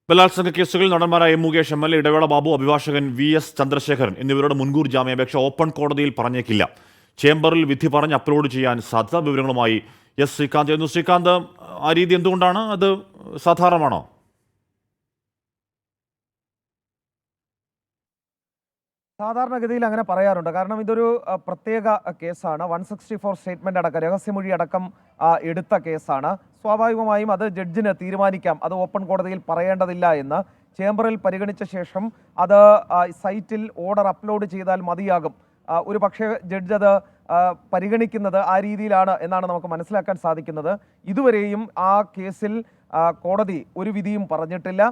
ബലാത്സംഗ കേസുകളിൽ നടന്മാരായ Mukesh M L A, Idavela Babu, അഭിഭാഷകൻ VS ചന്ദ്രശേഖരൻ എന്നിവരുടെ മുൻകൂർ ജാമ്യാപേക്ഷ ഓപ്പൺ കോടതിയിൽ പറഞ്ഞേക്കില്ല. ചേംബറിൽ വിധി പറഞ്ഞ് അപ്ലോഡ് ചെയ്യാൻ സാധ്യത. വിവരങ്ങളുമായി ശ്രീകാന്ത് എന്നു. ശ്രീകാന്ത്, ആ രീതി എന്തുകൊണ്ടാണ്? അത് സാധാരണമാണോ? സാധാരണഗതിയിൽ അങ്ങനെ പറയാറുണ്ട്. കാരണം ഇതൊരു പ്രത്യേക കേസാണ്. 164 സ്റ്റേറ്റ്മെന്റ് അടക്കം, രഹസ്യമൊഴി അടക്കം എടുത്ത കേസാണ്. സ്വാഭാവികമായും അത് ജഡ്ജിന് തീരുമാനിക്കാം, അത് ഓപ്പൺ കോടതിയിൽ പറയേണ്ടതില്ല എന്ന്. ചേംബറിൽ പരിഗണിച്ച ശേഷം അത് സൈറ്റിൽ ഓർഡർ അപ്ലോഡ് ചെയ്താൽ മതിയാകും. ഒരു പക്ഷേ ജഡ്ജ് അത് പരിഗണിക്കുന്നത് ആ രീതിയിലാണ് എന്നാണ് നമുക്ക് മനസ്സിലാക്കാൻ സാധിക്കുന്നത്. ഇതുവരെയും ആ കേസിൽ കോടതി ഒരു വിധിയും പറഞ്ഞിട്ടില്ല.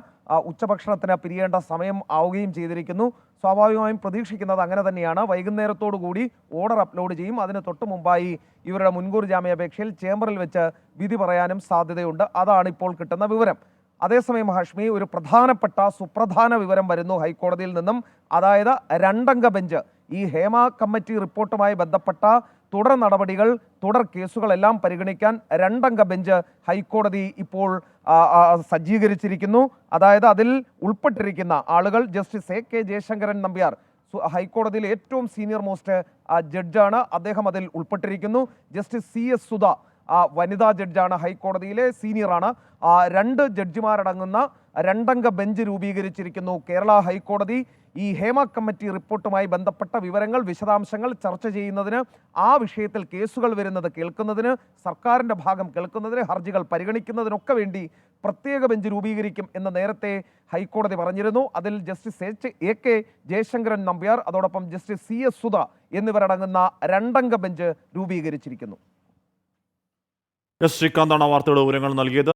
ഉച്ചഭക്ഷണത്തിന് പിരിയേണ്ട സമയം ആവുകയും ചെയ്തിരിക്കുന്നു. സ്വാഭാവികമായും പ്രതീക്ഷിക്കുന്നത് അങ്ങനെ തന്നെയാണ്. വൈകുന്നേരത്തോടു കൂടി ഓർഡർ അപ്ലോഡ് ചെയ്യും. അതിന് തൊട്ട് മുമ്പായി ഇവരുടെ മുൻകൂർ ജാമ്യാപേക്ഷയിൽ ചേംബറിൽ വെച്ച് വിധി പറയാനും സാധ്യതയുണ്ട്. അതാണ് ഇപ്പോൾ കിട്ടുന്ന വിവരം. അതേസമയം ഹാഷ്മി, ഒരു പ്രധാനപ്പെട്ട സുപ്രധാന വിവരം വരുന്നു ഹൈക്കോടതിയിൽ നിന്നും. അതായത് രണ്ടംഗ ബെഞ്ച് ഈ ഹേമ കമ്മിറ്റി റിപ്പോർട്ടുമായി ബന്ധപ്പെട്ട തുടർ നടപടികൾ, തുടർ കേസുകളെല്ലാം പരിഗണിക്കാൻ രണ്ടംഗ ബെഞ്ച് ഹൈക്കോടതി ഇപ്പോൾ സജ്ജീകരിച്ചിരിക്കുന്നു. അതായത് അതിൽ ഉൾപ്പെട്ടിരിക്കുന്ന ആളുകൾ ജസ്റ്റിസ് AK ജയശങ്കരൻ നമ്പ്യാർ, ഹൈക്കോടതിയിലെ ഏറ്റവും സീനിയർ മോസ്റ്റ് ജഡ്ജാണ്. അദ്ദേഹം അതിൽ ഉൾപ്പെട്ടിരിക്കുന്നു. ജസ്റ്റിസ് CS സുധ, വനിതാ ജഡ്ജാണ്, ഹൈക്കോടതിയിലെ സീനിയറാണ്. 2 ജഡ്ജിമാരടങ്ങുന്ന രണ്ടംഗ ബെഞ്ച് രൂപീകരിച്ചിരിക്കുന്നു കേരള ഹൈക്കോടതി. ഈ ഹേമ കമ്മിറ്റി റിപ്പോർട്ടുമായി ബന്ധപ്പെട്ട വിവരങ്ങൾ, വിശദാംശങ്ങൾ ചർച്ച ചെയ്യുന്നതിന്, ആ വിഷയത്തിൽ കേസുകൾ വരുന്നത് കേൾക്കുന്നതിന്, സർക്കാരിൻ്റെ ഭാഗം കേൾക്കുന്നതിന്, ഹർജികൾ പരിഗണിക്കുന്നതിനൊക്കെ വേണ്ടി പ്രത്യേക ബെഞ്ച് രൂപീകരിക്കും എന്ന് നേരത്തെ ഹൈക്കോടതി പറഞ്ഞിരുന്നു. അതിൽ ജസ്റ്റിസ് AK ജയശങ്കരൻ നമ്പ്യാർ, അതോടൊപ്പം ജസ്റ്റിസ് CS സുധ എന്നിവരടങ്ങുന്ന രണ്ടംഗ ബെഞ്ച് രൂപീകരിച്ചിരിക്കുന്നു. ശ്രീകാന്താണ് വാർത്തയുടെ വിവരങ്ങൾ നൽകിയത്.